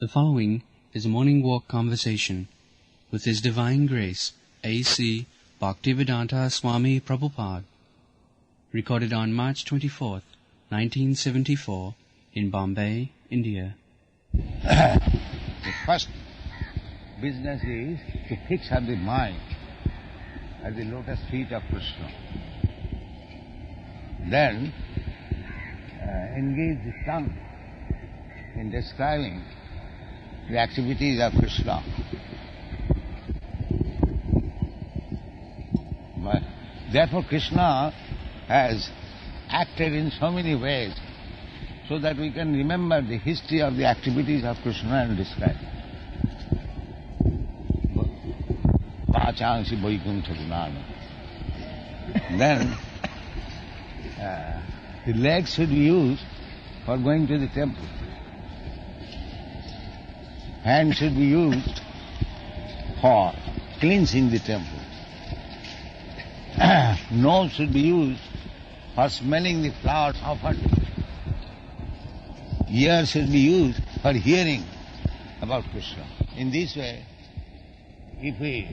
The following is a morning walk conversation with His Divine Grace, A.C. Bhaktivedanta Swami Prabhupada, recorded on March 24th, 1974, in Bombay, India. The first business is to fix up the mind at the lotus feet of Krishna. Then engage the tongue in describing the activities of Krishna. Therefore Krishna has acted in so many ways so that we can remember the history of the activities of Krishna and describe. Vachangsi Vaikuntha Gunana. Then the legs should be used for going to the temple. Hands should be used for cleansing the temple. Nose should be used for smelling the flowers offered. Ears should be used for hearing about Krishna. In this way, if we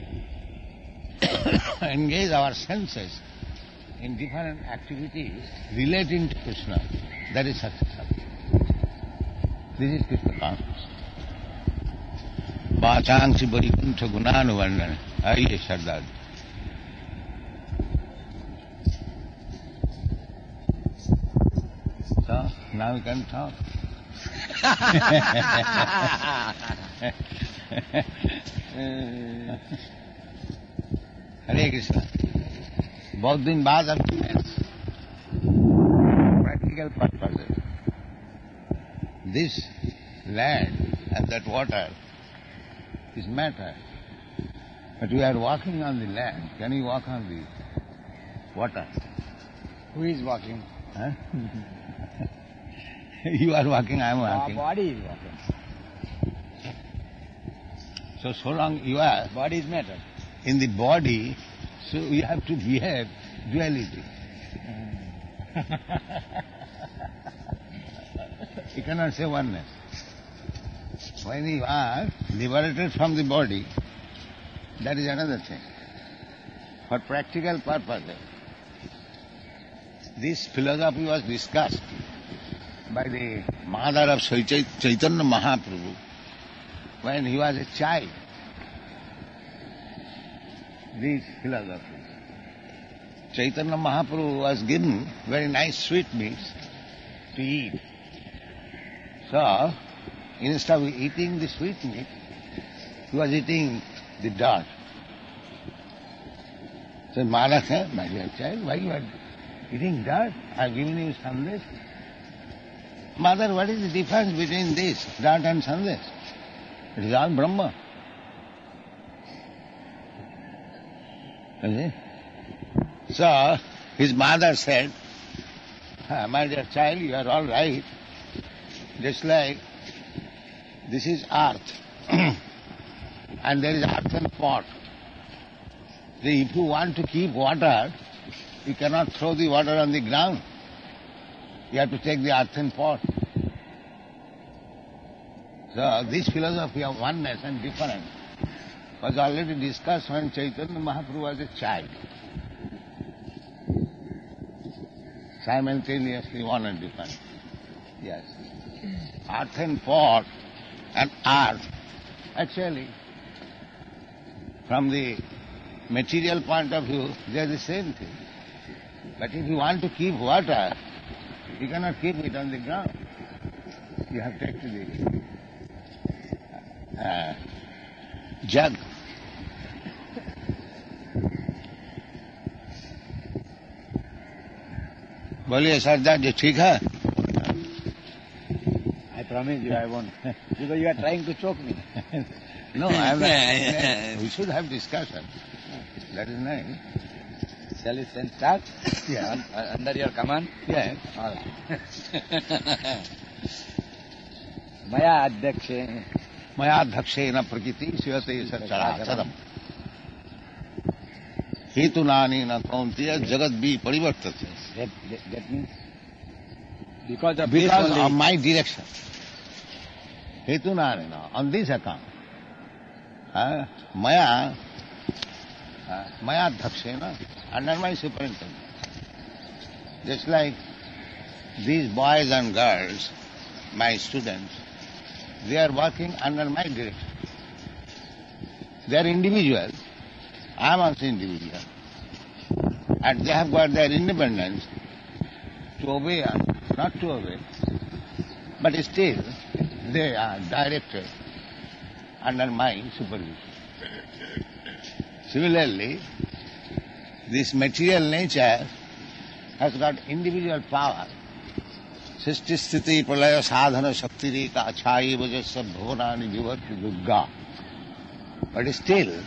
engage our senses in different activities relating to Krishna, that is successful. This is Krishna consciousness. Vachangsi Vaikuntha Gunanuvandana. Aye, Sardar. So, now we can talk. Hare Krishna. बहुत दिन बाद अब practical purposes. This land and that water is matter. But we are walking on the land. Can you walk on the water? Who is walking? Huh? You are walking, I am walking. Our body is walking. So long you are Body is matter. in the body, so you have to behave duality. You cannot say oneness. When you are liberated from the body, that is another thing. For practical purposes, this philosophy was discussed by the mother of Chaitanya Mahaprabhu when he was a child. This philosophy. Chaitanya Mahaprabhu was given very nice sweetmeats to eat. So, instead of eating the sweetmeat, he was eating the dirt. So Mother said, my dear child, why you are eating dirt? I have given you sandesh. Mother, what is the difference between this, dirt and sandesh? It is all Brahma. So, his mother said, my dear child, you are all right. Just like this is earth and there is earthen pot. So if you want to keep water, you cannot throw the water on the ground. You have to take the earthen pot. So this philosophy of oneness and difference was already discussed when Chaitanya Mahaprabhu was a child. Simultaneously one and different. Yes. Earthen pot and earth. Actually, from the material point of view, they are the same thing. But if you want to keep water, you cannot keep it on the ground. You have to take to the jug. बोलिए सरदार जी ठीक है? I promise you I won't. Because you are trying to choke me. No, I am not. We should have discussion. That is nice. Shall we start? Yeah. Under your command? Yes. All right. Maya adyakshe. मयाध्यक्षेन प्रकृति श्रूयते चराचरम् हेतुनानेन कौन्तेय जगत भी परिवर्तते. That means because of my direction. Hetunarena, on this account, Maya Dhapsena, under my superintendence. Just like these boys and girls, my students, they are working under my direction. They are individuals. I am also individual. And they have got their independence to obey or not to obey. But still, they are directed under my supervision. Similarly, this material nature has got individual power. Sisti sthiti pralaya sadhana shakti reka achai vajasa bhavanani vivati durga. But still,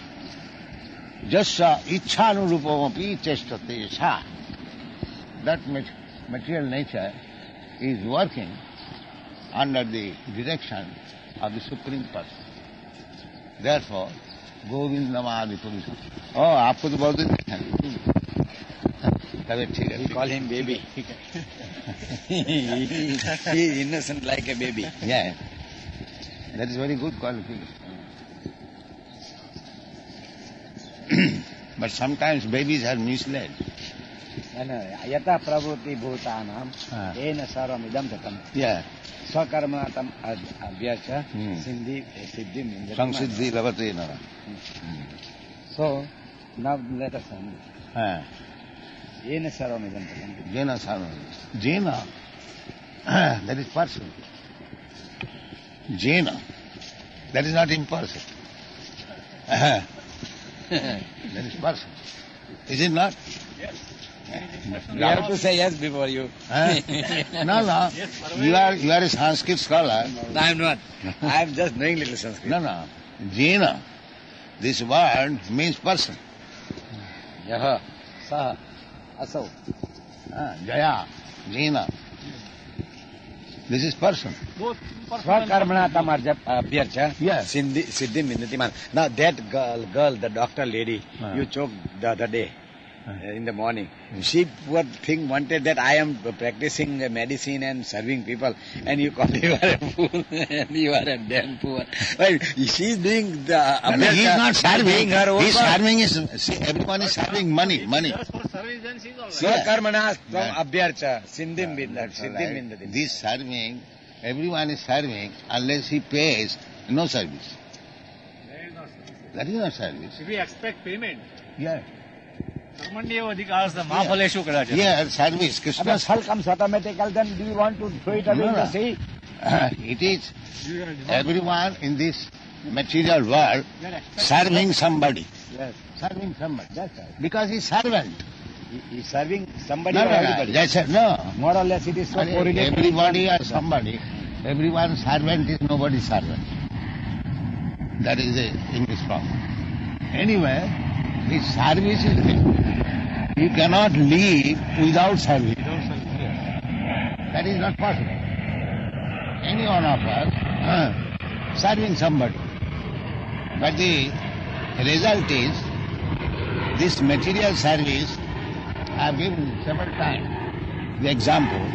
jasa ichhanurupamapi chestate sa. That material nature is working under the direction of the Supreme Person. Therefore, Govindamadi Purusha. Oh, आपको तो बहुत दिन ठीक है. We call him baby. He is innocent like a baby. Yeah, that is very good qualification. But sometimes babies are misled. Yata pravruti bhutanam ena sarvam idam tatam. Yeah. Swakarmanatam abhyacha siddhi mindati. Samsiddhi lavate nara. So, now let us understand. Ena sarvam idam tatam. Jena sarvam. Jena, that is person. Jena, that is not impersonal. That is person. Is it not? Yes. You have to say yes before you. No. You are a Sanskrit scholar. No, I am not. I am just knowing little Sanskrit. No. Jena, this word means person. Yaha, saha, asau. Jaya, Jena. This is person. Swakarmanatam abhyarcha. Yes. Siddhi mindati man. Now that girl, the doctor lady, you choked the other day. In the morning. She poor thing wanted that I am practicing medicine and serving people, and you call you are a fool and you are a damn poor. Well, she is doing the He is not serving. her own He is serving everyone is serving money. Just for service and she's all right. Swakarmana from abhyarcha, siddhim vindati. This serving, everyone is serving unless he pays, no service. There is no service. That is not service. If we expect payment, Yeah. Karmandeya adhikarastha mahaphaleshu kadachate. Yeah, service. Krishna. If hell comes automatical, then do you want to throw it away in the sea? It is everyone in this material world serving somebody. Yes. Serving somebody. That's right. Because he is servant. He is serving somebody No, or everybody. that's it. No. More or less it is so correlated. Everybody or somebody. Everyone servant is nobody's servant. That is the English problem. Anyway, his service is there. You cannot live without service. That is not possible. Any one of us serving somebody. But the result is, this material service, I have given several times the example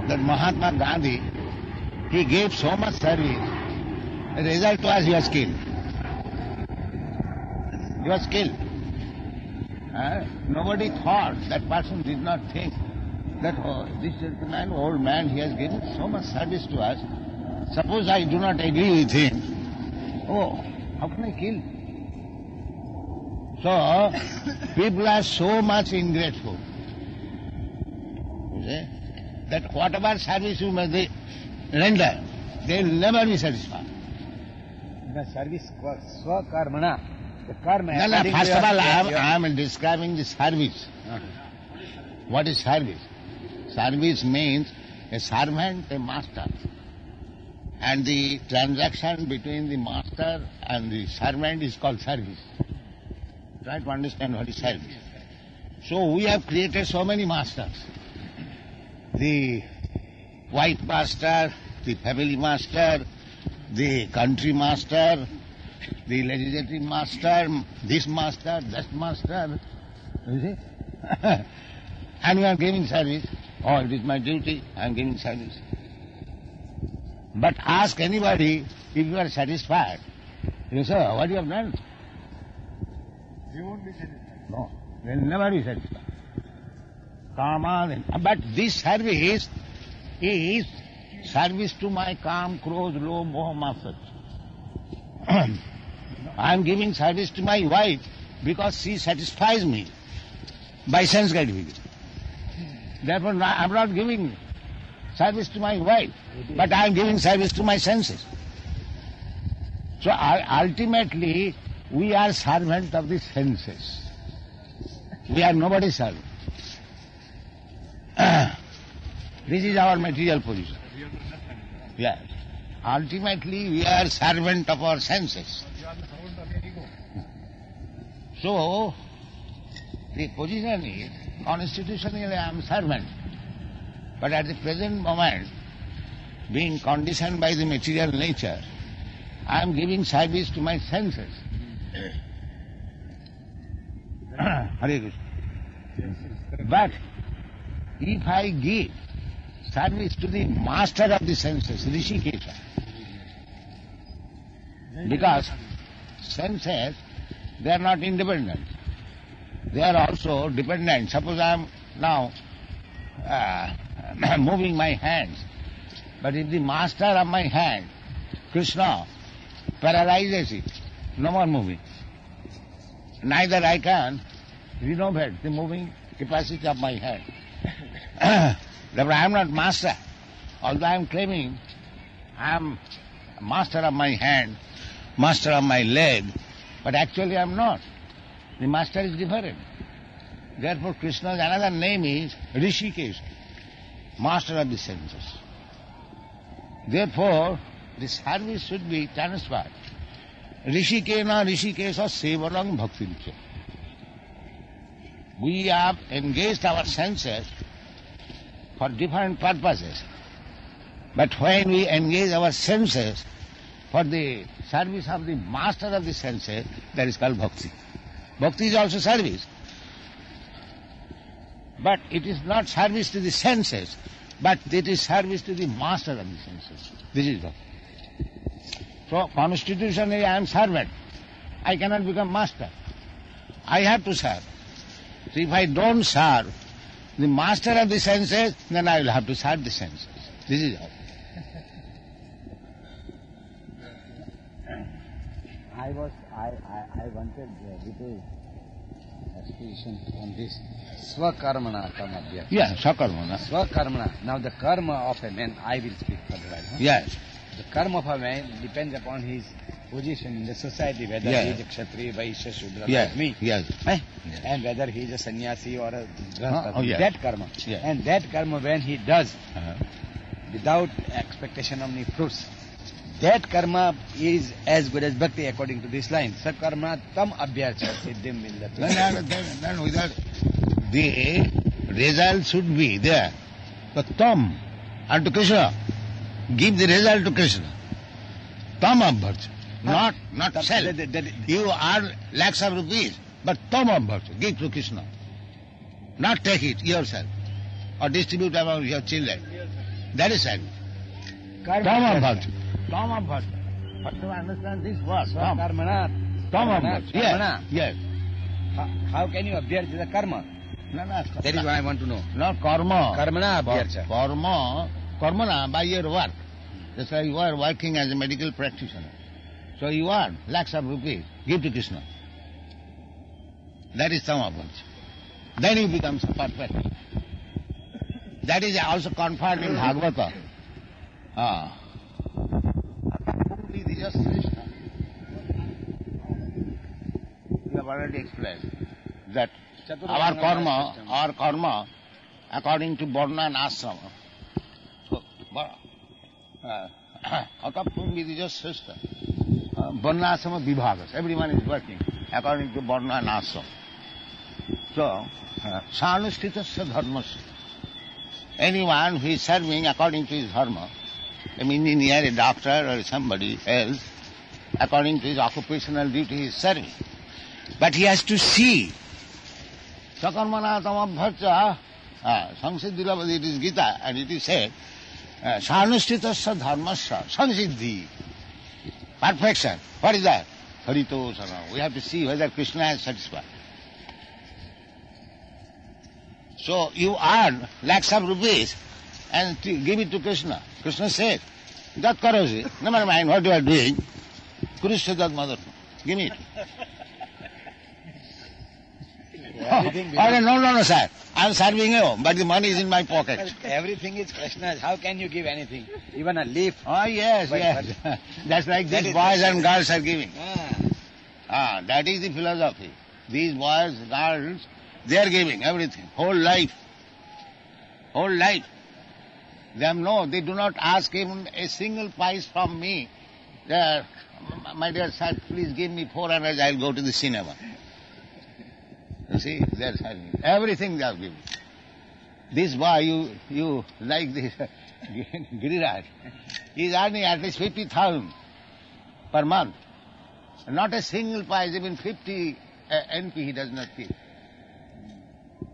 that Mahatma Gandhi, he gave so much service, the result was he was killed. He was killed. Nobody thought, that person did not think that this gentleman, old man, he has given so much service to us. Suppose I do not agree with him. Oh, how can I kill? So, people are so much ingrateful. You see, that whatever service you may render, they will never be satisfied. The service, swakarmana. The karma. No, first of all, I am describing the service. What is service? Service means a servant, a master. And the transaction between the master and the servant is called service. Try to understand what is service. So we have created so many masters. The wife master, the family master, the country master, the legislative master, this master, that master. You see? And we are giving service. Oh, it is my duty, I am giving service. But ask anybody if you are satisfied. You say, what you have done? You won't be satisfied. No, they will never be satisfied. Kama, but this service is service to my kam, krodh, lobh, moh, mafat. I am giving service to my wife because she satisfies me by sense gratification. Therefore, I am not giving service to my wife, but I am giving service to my senses. So ultimately, we are servants of the senses. We are nobody's servant. This is our material position. Yes. Ultimately, we are servant of our senses. You are the servant of your ego. So, the position is, constitutionally I am servant. But at the present moment, being conditioned by the material nature, I am giving service to my senses. Hare Krishna. But if I give service to the master of the senses, Rishikesha, because senses, they are not independent. They are also dependent. Suppose I am now moving my hands, but if the master of my hand, Krishna, paralyzes it, no more moving, neither I can renovate the moving capacity of my hand. Therefore I am not master. Although I am claiming I am master of my hand, master of my leg, but actually I am not. The master is different. Therefore Krishna's another name is Rishikesh, master of the senses. Therefore the service should be transferred. Rishikena Rishikesha Sevarang Bhaktincha. We have engaged our senses for different purposes. But when we engage our senses for the service of the master of the senses, that is called bhakti. Bhakti is also service. But it is not service to the senses, but it is service to the master of the senses. This is bhakti. So constitutionally I am servant. I cannot become master. I have to serve. So if I don't serve the master of the senses, then I will have to serve the senses. This is how. I wanted detailed explanation on this Swakarmana Karma. Yeah, Sakarmana. Swakarmana. Now the karma of a man, I will speak for the while. Huh? Yes. The karma of a man depends upon his position in the society, whether Yes. he is a Kshatriya, Vaishya, Shudra, Yes. like me. Yes. Eh? Yes. And whether he is a sannyasi or a grahastha. Oh, yes. That karma. Yes. And that karma when he does Uh-huh. without expectation of any fruits, that karma is as good as bhakti according to this line. Sakarma tam abhyarcha siddhim vindati. Then without the result should be there. But tam unto Krishna. Give the result to Krishna. Tam abharcha. Not self. You earn lakhs of rupees, but tam abharcha. Give to Krishna. Not take it yourself or distribute among your children. That is service. Tam abharcha. Tam abharcha. But to understand this word, tam. Karmana. Tam abharcha. Yes. Yes. How can you abhyarcha the karma? No. That is what I want to know. Not karma. Karmana abhyarcha. Karmana by your work. That's why you are working as a medical practitioner. So you earn lakhs of rupees. Give to Krishna. That is samabharcha. Then he becomes perfect. That is also confirmed in Bhagavata. We have already explained that our karma, according to Varna and Ashrama. So, Atapum Vidija system. Varna Ashrama Vibhagas. Everyone is working according to Varna and Ashrama. So, Sanusthita Dharmasya. Anyone who is serving according to his dharma, an engineer, a doctor, or somebody else, according to his occupational duty, he is serving. But he has to see. Sakarmana tamabharcha, Samsiddhilavadi, it is Gita, and it is said Sanustitasya dharmasya sansiddhi. Perfection. What is that? Haritosana. We have to see whether Krishna is satisfied. So you earn lakhs of rupees and give it to Krishna. Krishna said, that karoji, never mind what you are doing. Kurushadat mother, give me it. No, sir. I am serving you, but the money is in my pocket. Everything is Krishna's. How can you give anything? Even a leaf? Oh, yes. That's like these boys and girls are giving. That is the philosophy. These boys, girls, they are giving everything, whole life. Whole life. They do not ask even a single pice from me. My dear sir, please give me 400, I'll go to the cinema. You see, they are serving. Everything they are giving. This boy, you like this, Giriraj, he is earning at least 50,000 per month. Not a single pice, even 50 NP he does not give.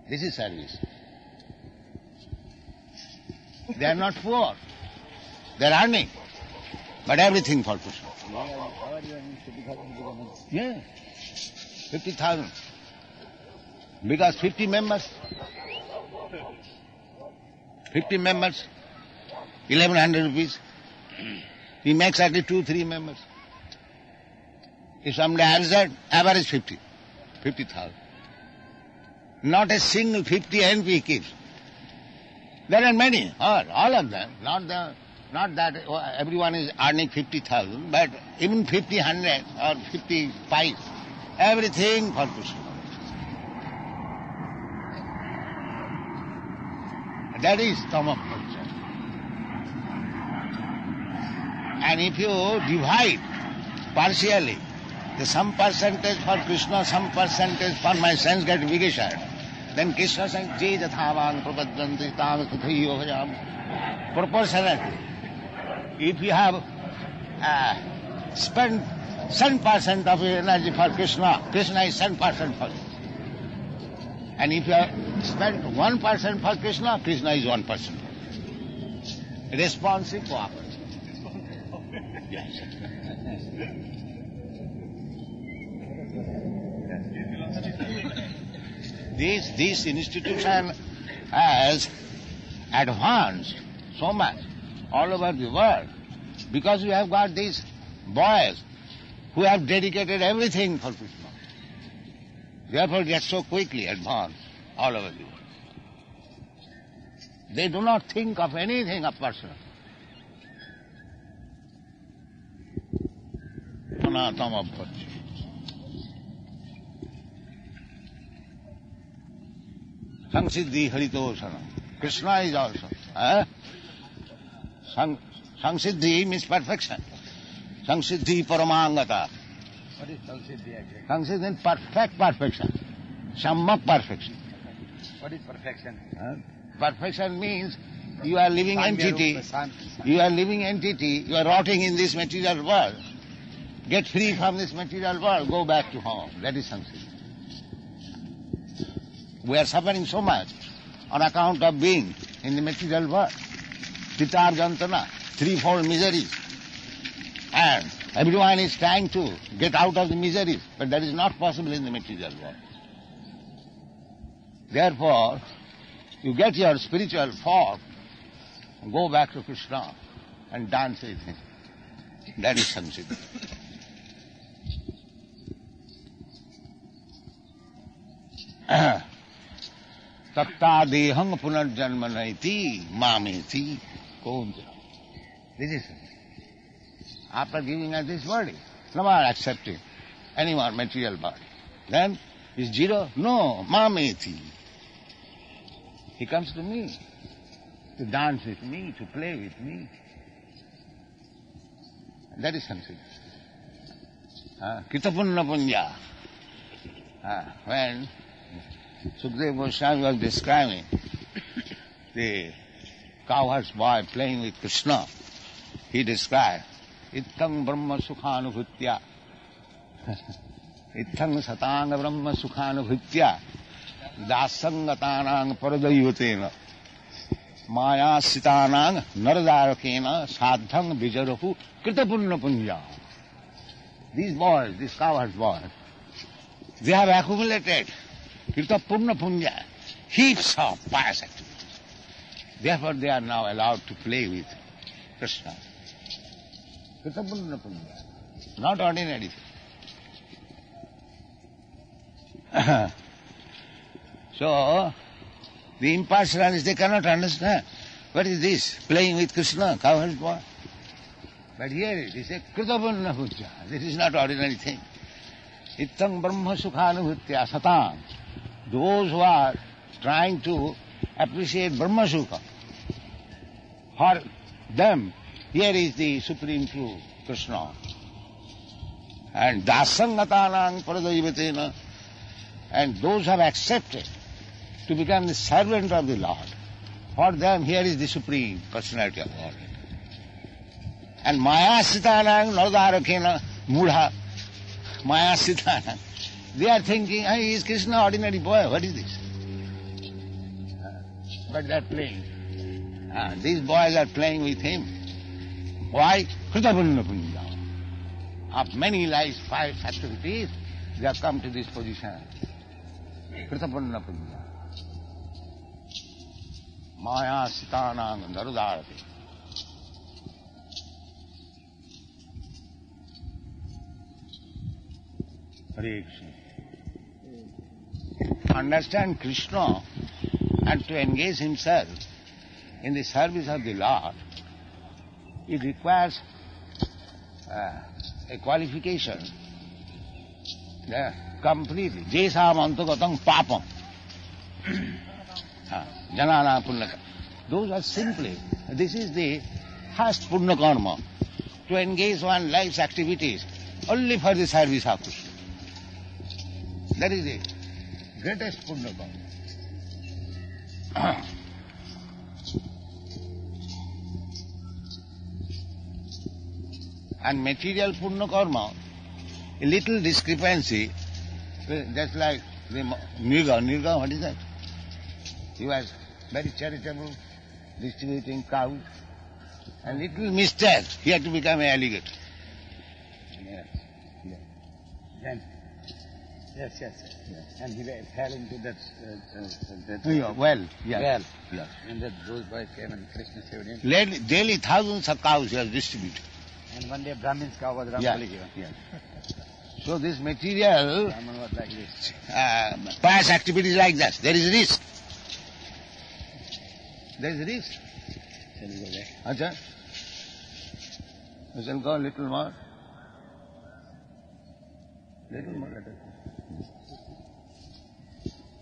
This is service. They are not poor. They are earning. But everything for Krishna. Yeah. 50,000. Because 50 members. 50 members. 1,100 rupees. He makes at least 2-3 members. If somebody has that, average 50,000. Not a single 50 NP keeps. There are many, all of them. Not that everyone is earning 50,000, but even 50, 100 or 55, everything for Krishna. That is Tama culture. And if you divide partially, some percentage for Krishna, some percentage for my sense gratification, then Krishna says, Je jathavan prabhadvanti tam tathayo bhajam. Proportionately. If you have spent 7% of your energy for Krishna, Krishna is 7% for you. And if you have spent 1% for Krishna, Krishna is 1%. Responsive cooperative. Yes. This institution has advanced so much all over the world because we have got these boys who have dedicated everything for Krishna. Therefore they are so quickly advanced all over the world. They do not think of anything of personal. Anatama bhajya. Samsiddhi haritosana. Krishna is also. Samsiddhi means perfection. Samsiddhi paramangata. What is Samsiddhi actually? Samsiddhi means perfection. Sammak perfection. What is perfection? Perfection means you are living entity. You are living entity. You are rotting in this material world. Get free from this material world. Go back to home. That is Samsiddhi. We are suffering so much on account of being in the material world. Pitar jantana, threefold miseries. And everyone is trying to get out of the miseries, but that is not possible in the material world. Therefore, you get your spiritual form, go back to Krishna and dance with him. That is Samsiddhi. Tatta dehang punarjanmanaiti mameti kondra. This is it. After giving us this body, no more accepting any more material body. Then is zero? No, mameti. He comes to me to dance with me, to play with me. That is Samsiddhi. Kitapunna punya. When Sukadeva Goswami was describing the cowherd's boy playing with Krishna, he described, Ittang Brahma Sukhanubhutya, Ittang Satanga Brahma Sukhanubhutya, Dasangatanang Paradayutena. Maya sitanang naradarakena sadhang vijarapu kritapunna punya. These boys, these cowherd boys, they have accumulated kritapunna punya, heaps of pious activities. Therefore they are now allowed to play with Krishna. Kritapunna punya, not ordinary thing. So, the impartialists, they cannot understand. What is this? Playing with Krishna, cowherd boy. But here it is a kritapunna puja. This is not ordinary thing. Ittam brahma sukhanubhutya satam. Those who are trying to appreciate Brahma Sukha, for them, here is the supreme truth, Krishna. And dasangatanang paradaivatena, and those who have accepted to become the servant of the Lord, for them here is the supreme personality of Godhead. And maya sitanang naradarakena mudha, maya sitanang, they are thinking, hey, he is Krishna, ordinary boy, what is this? But they are playing. These boys are playing with him. Why? Kritapunna punya. Of many lives, 5 activities, they have come to this position. Kritapunna punya. Maya sitanang narudarati. Hare Krishna. To understand Krishna and to engage himself in the service of the Lord, it requires a qualification completely. Jesam antagatam papam. Janana punnaka. Those are simply, this is the first punna karma, to engage one's life's activities only for the service of Krishna. That is the greatest punna karma. And material punna karma, a little discrepancy, just like the Nirga, what is that? He was very charitable, distributing cows, and little mistake, he had to become an alligator. Yes. Yes. Then, yes. And he fell into that Well. well. And that those boys came and Krishna saved him. Daily thousands of cows he was distributed. And one day Brahmin's cow was Ramkali given. Yeah. So this material, Brahman was like this. pious activities like that, there is risk. There is risk. Shall we go back? Acha? We shall go a little more. Little more, let us go.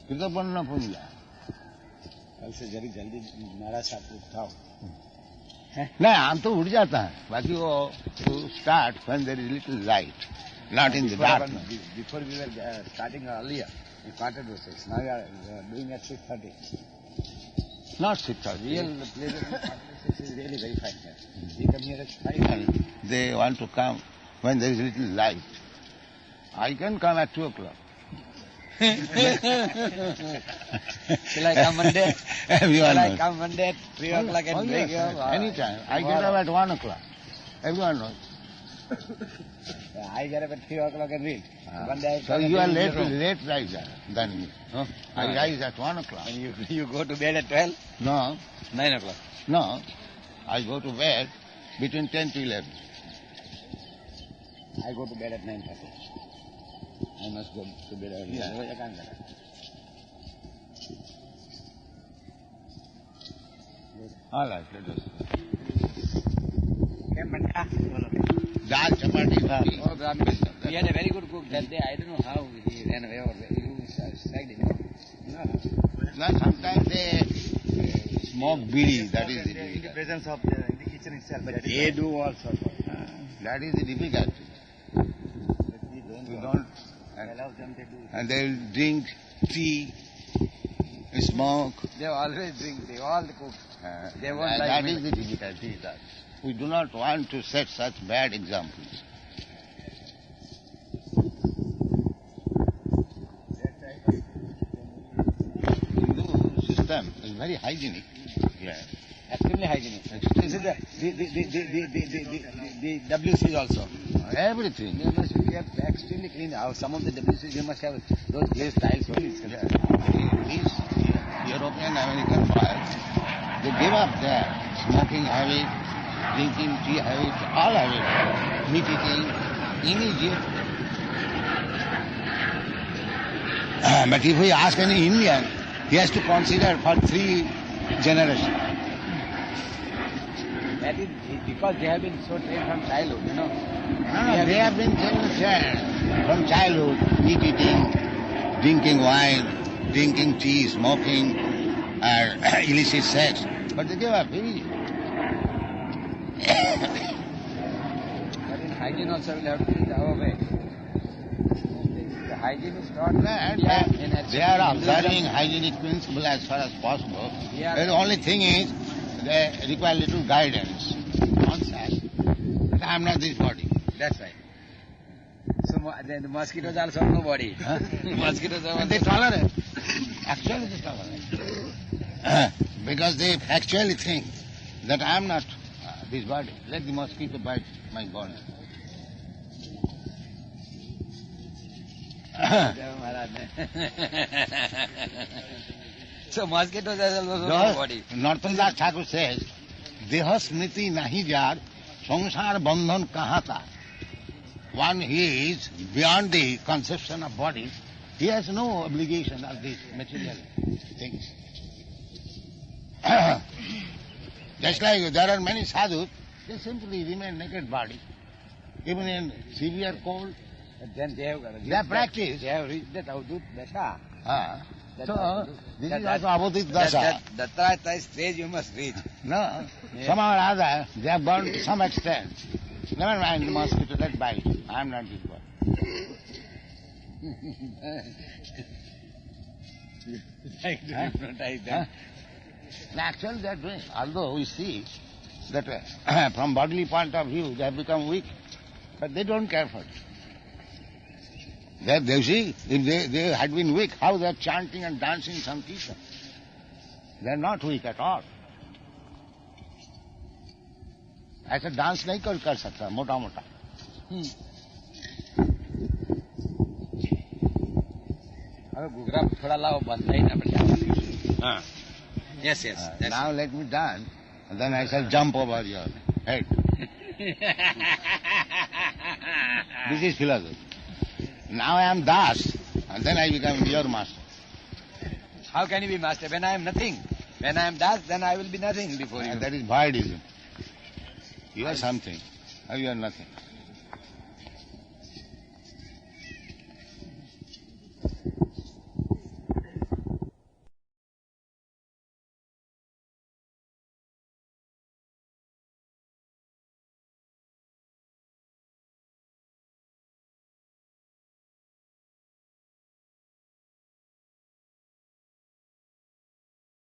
Kritapunna punya. कल से जल्दी जल्दी महाराज साहब को उठाओ. नहीं, हम तो उठ जाता है. बाकी वो to start when there is little light, not in the darkness. Before we were starting earlier, we started with 6. Now we are doing at 6:30. Not 6:30. Real place is really very fine here. We come here at 5. They want to come when there is little light. I can come at 2 o'clock. Shall I come Monday? Everyone Shall I knows. come Monday at 3 o'clock and break you up? Anytime. I get up at 1 o'clock. Everyone knows. I get up at 3 o'clock and read. One day I So come you are and read late, in the room. late riser than me. Huh? I rise at 1 o'clock. And you go to bed at 12? No, 9 o'clock. no. I go to bed between 10 to 11. I go to bed at 9:30. I must go to bed early. Yeah. Otherwise I can't get up. All right, let us. Dal, Oh, chapati, Brahmin. He had a very good cook that day. I don't know how he ran away or you sacked him. No, sometimes they smoke bidi, that is the in the difficult. presence of the kitchen itself. But They do all sorts of. That is the difficulty. You don't, Allow them to do. and they will drink tea, smoke. They always drink. They all cook. They won't And like that women. is the difficulty. That we do not want to set such bad examples. Hindu system is very hygienic. Yeah. Extremely hygienic. This is the WCs also. Everything. They must be kept extremely clean. Some of the WCs, they must have those glazed tiles only. Yeah. These European American boys, they give up their smoking habit, drinking tea habit, all habit, meat eating, immediate. But if we ask any Indian, he has to consider for 3 generations. That is because they have been so trained from childhood, you know. No, they have been trained from childhood, meat eating, drinking wine, drinking tea, smoking, illicit sex. But they give up immediately. But in hygiene also will have to be our way. The hygiene is taught They are observing hygienic principle as far as possible. Yeah. The only thing is, they require little guidance. Concept. I am not this body. That's right. So the mosquitoes also have no body. Huh? Mosquitoes have And they tolerate. Actually they tolerate. Because they actually think that I am not this body. Let the mosquito bite my body. So mosquitoes have also no body. Narottam Das Thakur says, Deha smriti nahi jar, sansar bandhan kahata. One he is beyond the conception of body, he has no obligation of these material things. Just like there are many sadhus, they simply remain naked body. Even in severe cold, Then they have their practice. They have reached that avadut dasha. So, this is also avadut dasha. That stage you must reach. No, Yeah. somehow or other, they have gone to some extent. Never mind the mosquito, let bite. I am not this body. Huh? Actually, they are doing. Although we see that from bodily point of view, they have become weak, but they don't care for it. They see, if they had been weak, how they are chanting and dancing Sankirtan. They are not weak at all. ऐसा dance नहीं कर सकता मोटा मोटा. अब घुघरा थोड़ा लाओ बंद नहीं ना बढ़िया. Yes. Now let me dance, and then I shall jump over your head. This is philosophy. Now I am Das, and then I become your master. How can you be master when I am nothing? When I am Das, then I will be nothing before you. And that is voidism. You are something, or you are nothing.